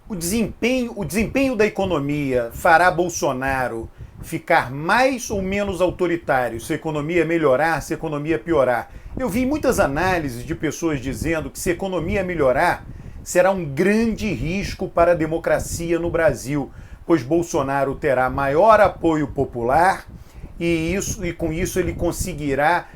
O desempenho da economia fará Bolsonaro ficar mais ou menos autoritário, se a economia melhorar, se a economia piorar? Eu vi muitas análises de pessoas dizendo que se a economia melhorar, será um grande risco para a democracia no Brasil, pois Bolsonaro terá maior apoio popular e com isso ele conseguirá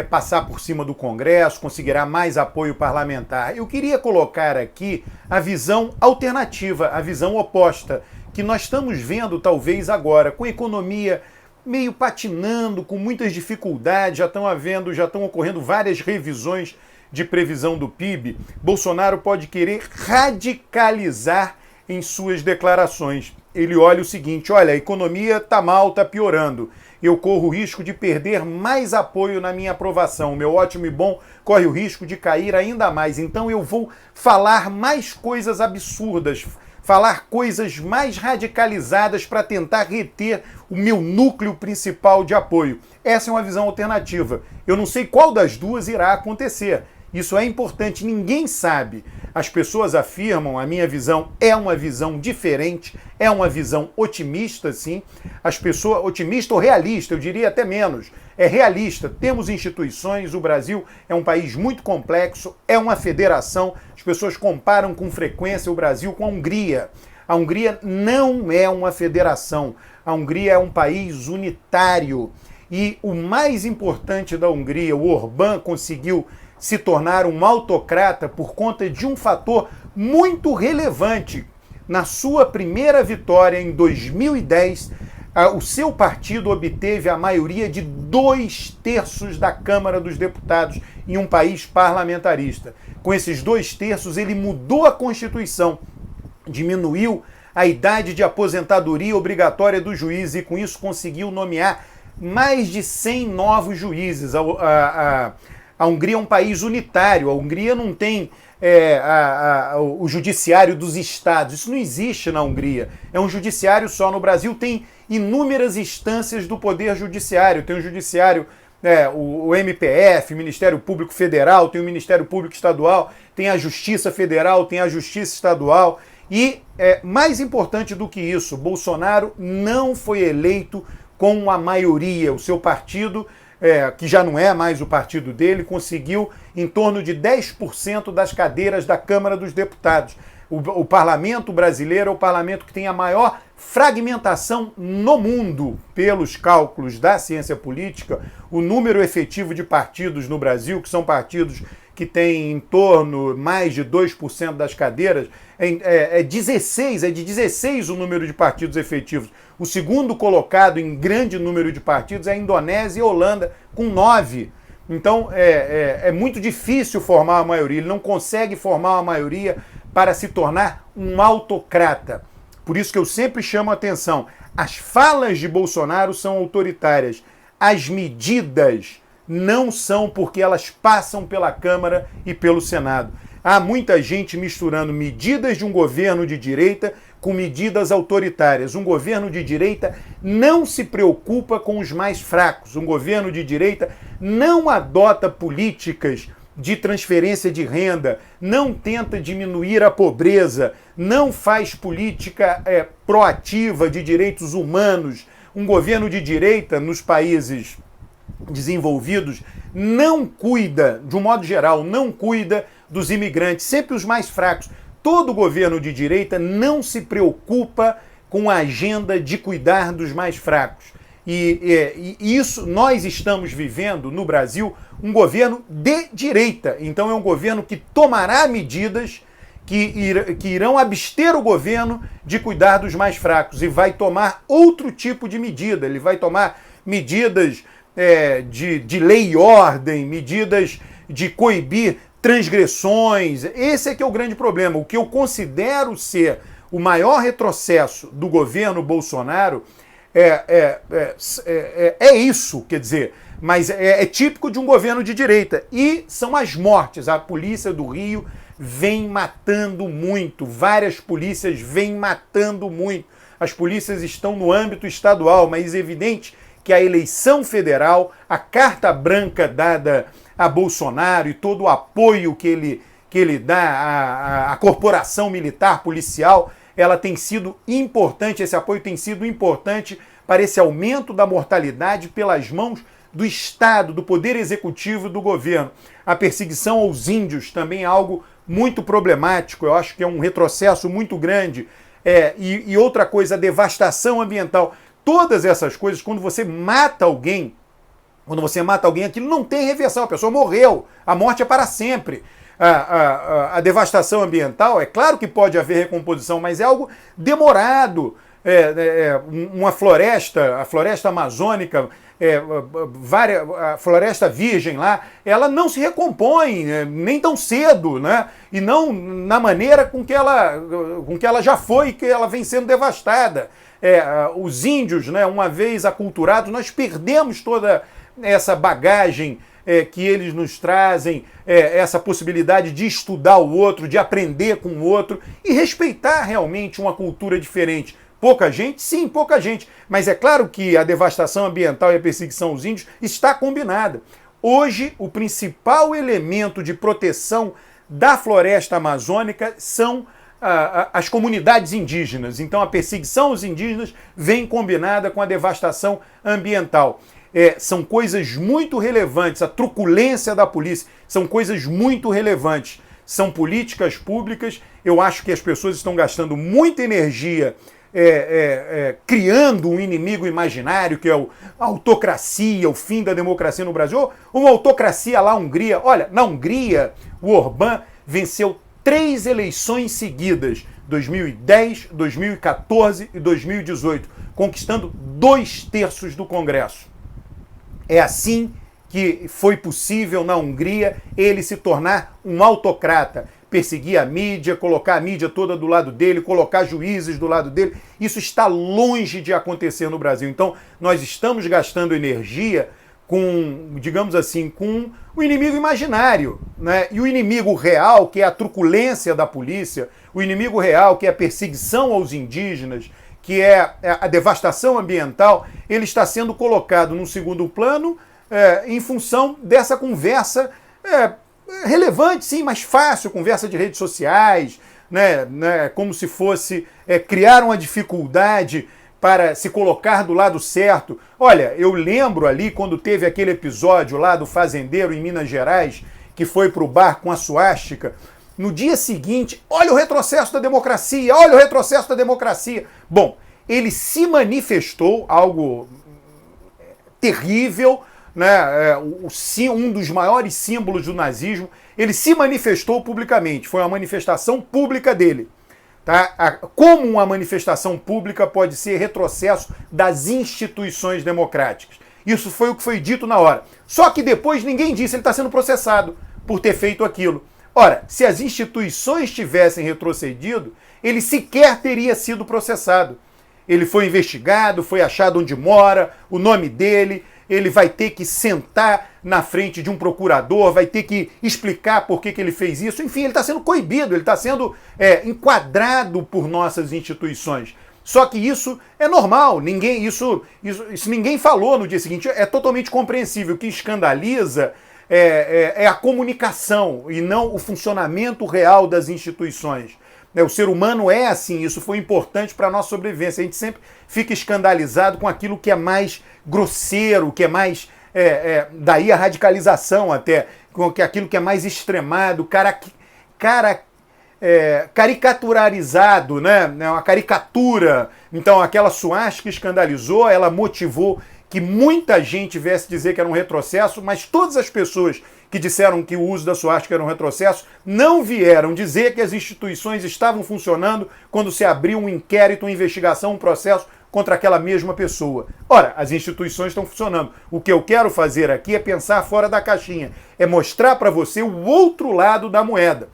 passar por cima do Congresso, conseguirá mais apoio parlamentar. Eu queria colocar aqui a visão alternativa, a visão oposta, que nós estamos vendo talvez agora, com a economia meio patinando, com muitas dificuldades, já estão ocorrendo várias revisões de previsão do PIB. Bolsonaro pode querer radicalizar em suas declarações. Ele olha o seguinte: olha, a economia está mal, está piorando. Eu corro o risco de perder mais apoio na minha aprovação. O meu ótimo e bom corre o risco de cair ainda mais. Então eu vou falar mais coisas absurdas, falar coisas mais radicalizadas para tentar reter o meu núcleo principal de apoio. Essa é uma visão alternativa. Eu não sei qual das duas irá acontecer. Isso é importante, ninguém sabe. As pessoas afirmam, a minha visão é uma visão diferente, é uma visão otimista, sim. As pessoas, otimista ou realista, eu diria até menos, é realista. Temos instituições, o Brasil é um país muito complexo, é uma federação. As pessoas comparam com frequência o Brasil com a Hungria. A Hungria não é uma federação, a Hungria é um país unitário. E o mais importante da Hungria, o Orbán conseguiu se tornar um autocrata por conta de um fator muito relevante. Na sua primeira vitória em 2010, o seu partido obteve a maioria de 2/3 da Câmara dos Deputados em um país parlamentarista. Com esses 2/3, ele mudou a Constituição, diminuiu a idade de aposentadoria obrigatória dos juízes e com isso conseguiu nomear mais de 100 novos juízes. A Hungria é um país unitário, a Hungria não tem o judiciário dos estados, isso não existe na Hungria, é um judiciário só. No Brasil tem inúmeras instâncias do poder judiciário, tem o judiciário, o MPF, Ministério Público Federal, tem o Ministério Público Estadual, tem a Justiça Federal, tem a Justiça Estadual e, mais importante do que isso, Bolsonaro não foi eleito com a maioria, o seu partido, que já não é mais o partido dele, conseguiu em torno de 10% das cadeiras da Câmara dos Deputados. O parlamento brasileiro é o parlamento que tem a maior fragmentação no mundo. Pelos cálculos da ciência política, o número efetivo de partidos no Brasil, que são partidos que têm em torno mais de 2% das cadeiras, é de 16 o número de partidos efetivos. O segundo colocado em grande número de partidos é a Indonésia e a Holanda, com 9. Então é muito difícil formar a maioria. Ele não consegue formar uma maioria para se tornar um autocrata. Por isso que eu sempre chamo a atenção. As falas de Bolsonaro são autoritárias. As medidas não são, porque elas passam pela Câmara e pelo Senado. Há muita gente misturando medidas de um governo de direita com medidas autoritárias. Um governo de direita não se preocupa com os mais fracos. Um governo de direita não adota políticas de transferência de renda, não tenta diminuir a pobreza, não faz política proativa de direitos humanos. Um governo de direita nos países desenvolvidos não cuida, de um modo geral, não cuida dos imigrantes, sempre os mais fracos. Todo governo de direita não se preocupa com a agenda de cuidar dos mais fracos. E isso nós estamos vivendo no Brasil um governo de direita. Então é um governo que tomará medidas que irão abster o governo de cuidar dos mais fracos e vai tomar outro tipo de medida. Ele vai tomar medidas de lei e ordem, medidas de coibir transgressões. Esse é que é o grande problema. O que eu considero ser o maior retrocesso do governo Bolsonaro é isso, quer dizer, mas é típico de um governo de direita. E são as mortes. A polícia do Rio vem matando muito, várias polícias vêm matando muito. As polícias estão no âmbito estadual, mas é evidente que a eleição federal, a carta branca dada a Bolsonaro e todo o apoio que que ele dá à corporação militar, policial, ela tem sido importante, esse apoio tem sido importante para esse aumento da mortalidade pelas mãos do Estado, do Poder Executivo e do governo. A perseguição aos índios também é algo muito problemático, eu acho que é um retrocesso muito grande. E outra coisa, a devastação ambiental. Todas essas coisas, quando você mata alguém, aquilo não tem reversão, a pessoa morreu, a morte é para sempre. A devastação ambiental, é claro que pode haver recomposição, mas é algo demorado. Uma floresta, a floresta amazônica, a floresta virgem lá, ela não se recompõe, nem tão cedo, né? E não na maneira com que ela já foi, que ela vem sendo devastada. Os índios, né, uma vez aculturados, nós perdemos toda essa bagagem que eles nos trazem, essa possibilidade de estudar o outro, de aprender com o outro e respeitar realmente uma cultura diferente. Pouca gente? Sim, pouca gente. Mas é claro que a devastação ambiental e a perseguição aos índios está combinada. Hoje, o principal elemento de proteção da floresta amazônica são as comunidades indígenas. Então, a perseguição aos indígenas vem combinada com a devastação ambiental. São coisas muito relevantes, a truculência da polícia, são coisas muito relevantes. São políticas públicas, eu acho que as pessoas estão gastando muita energia criando um inimigo imaginário, que é a autocracia, o fim da democracia no Brasil, uma autocracia lá na Hungria. Olha, na Hungria, o Orbán venceu 3 eleições seguidas, 2010, 2014 e 2018, conquistando 2/3 do Congresso. É assim que foi possível na Hungria ele se tornar um autocrata, perseguir a mídia, colocar a mídia toda do lado dele, colocar juízes do lado dele. Isso está longe de acontecer no Brasil. Então, nós estamos gastando energia com, digamos assim, com o inimigo imaginário, né? E o inimigo real, que é a truculência da polícia, o inimigo real, que é a perseguição aos indígenas, que é a devastação ambiental, ele está sendo colocado num segundo plano em função dessa conversa relevante, sim, mas fácil, conversa de redes sociais, né, como se fosse criar uma dificuldade para se colocar do lado certo. Olha, eu lembro ali quando teve aquele episódio lá do fazendeiro em Minas Gerais, que foi para o bar com a suástica. No dia seguinte, olha o retrocesso da democracia, olha o retrocesso da democracia. Bom, ele se manifestou, algo terrível, né? Um dos maiores símbolos do nazismo, ele se manifestou publicamente, foi uma manifestação pública dele. Tá? Como uma manifestação pública pode ser retrocesso das instituições democráticas? Isso foi o que foi dito na hora. Só que depois ninguém disse, ele está sendo processado por ter feito aquilo. Ora, se as instituições tivessem retrocedido, ele sequer teria sido processado. Ele foi investigado, foi achado onde mora, o nome dele, ele vai ter que sentar na frente de um procurador, vai ter que explicar por que ele fez isso. Enfim, ele está sendo coibido, ele está sendo enquadrado por nossas instituições. Só que isso é normal, isso ninguém falou no dia seguinte, é totalmente compreensível. O que escandaliza é a comunicação e não o funcionamento real das instituições. O ser humano é assim, isso foi importante para a nossa sobrevivência. A gente sempre fica escandalizado com aquilo que é mais grosseiro, que é mais... daí a radicalização até, com aquilo que é mais extremado, caricaturarizado, né? Uma caricatura. Então aquela suástica escandalizou, ela motivou que muita gente viesse dizer que era um retrocesso, mas todas as pessoas que disseram que o uso da suástica era um retrocesso não vieram dizer que as instituições estavam funcionando quando se abriu um inquérito, uma investigação, um processo contra aquela mesma pessoa. Ora, as instituições estão funcionando. O que eu quero fazer aqui é pensar fora da caixinha, é mostrar para você o outro lado da moeda,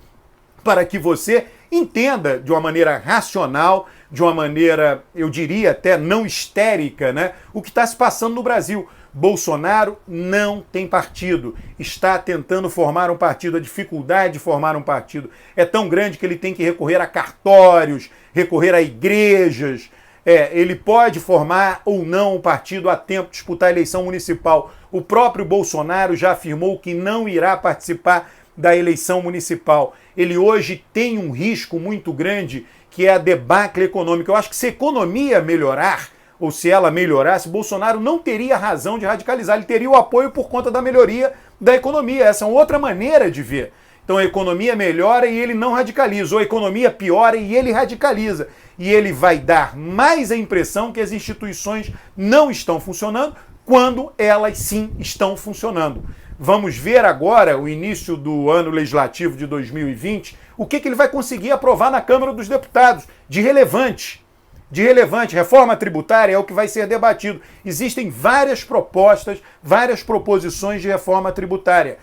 para que você entenda de uma maneira racional, de uma maneira, eu diria até não histérica, né, o que está se passando no Brasil. Bolsonaro não tem partido, está tentando formar um partido, a dificuldade de formar um partido é tão grande que ele tem que recorrer a cartórios, recorrer a igrejas. Ele pode formar ou não um partido a tempo de disputar a eleição municipal. O próprio Bolsonaro já afirmou que não irá participar da eleição municipal. Ele hoje tem um risco muito grande, que é a debacle econômica. Eu acho que se a economia melhorar, ou se ela melhorasse, Bolsonaro não teria razão de radicalizar, ele teria o apoio por conta da melhoria da economia. Essa é uma outra maneira de ver. Então a economia melhora e ele não radicaliza, ou a economia piora e ele radicaliza. E ele vai dar mais a impressão que as instituições não estão funcionando, quando elas sim estão funcionando. Vamos ver agora, o início do ano legislativo de 2020, o que ele vai conseguir aprovar na Câmara dos Deputados, de relevante. De relevante, reforma tributária é o que vai ser debatido. Existem várias propostas, várias proposições de reforma tributária.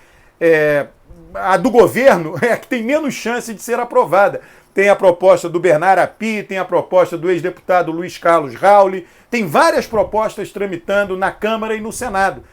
A do governo é a que tem menos chance de ser aprovada. Tem a proposta do Bernardo Api, tem a proposta do ex-deputado Luiz Carlos Rauli, tem várias propostas tramitando na Câmara e no Senado.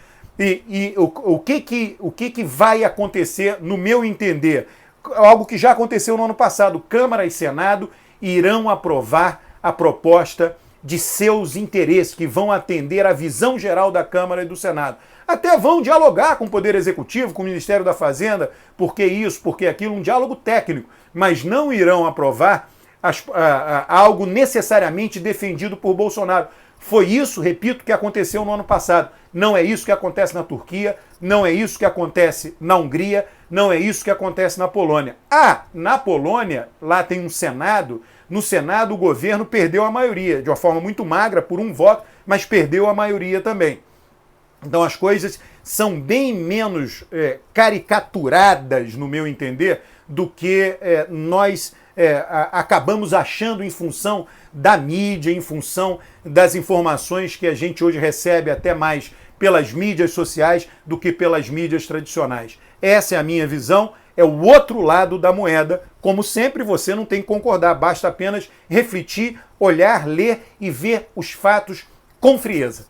O que vai acontecer, no meu entender? Algo que já aconteceu no ano passado. Câmara e Senado irão aprovar a proposta de seus interesses, que vão atender à visão geral da Câmara e do Senado. Até vão dialogar com o Poder Executivo, com o Ministério da Fazenda, por que isso, por que aquilo, um diálogo técnico, mas não irão aprovar algo necessariamente defendido por Bolsonaro. Foi isso, repito, que aconteceu no ano passado. Não é isso que acontece na Turquia, não é isso que acontece na Hungria, não é isso que acontece na Polônia. Na Polônia, lá tem um Senado. No Senado, o governo perdeu a maioria, de uma forma muito magra, por um voto, mas perdeu a maioria também. Então as coisas são bem menos caricaturadas, no meu entender, do que nós acabamos achando em função da mídia, em função das informações que a gente hoje recebe até mais pelas mídias sociais do que pelas mídias tradicionais. Essa é a minha visão, é o outro lado da moeda. Como sempre, você não tem que concordar, basta apenas refletir, olhar, ler e ver os fatos com frieza.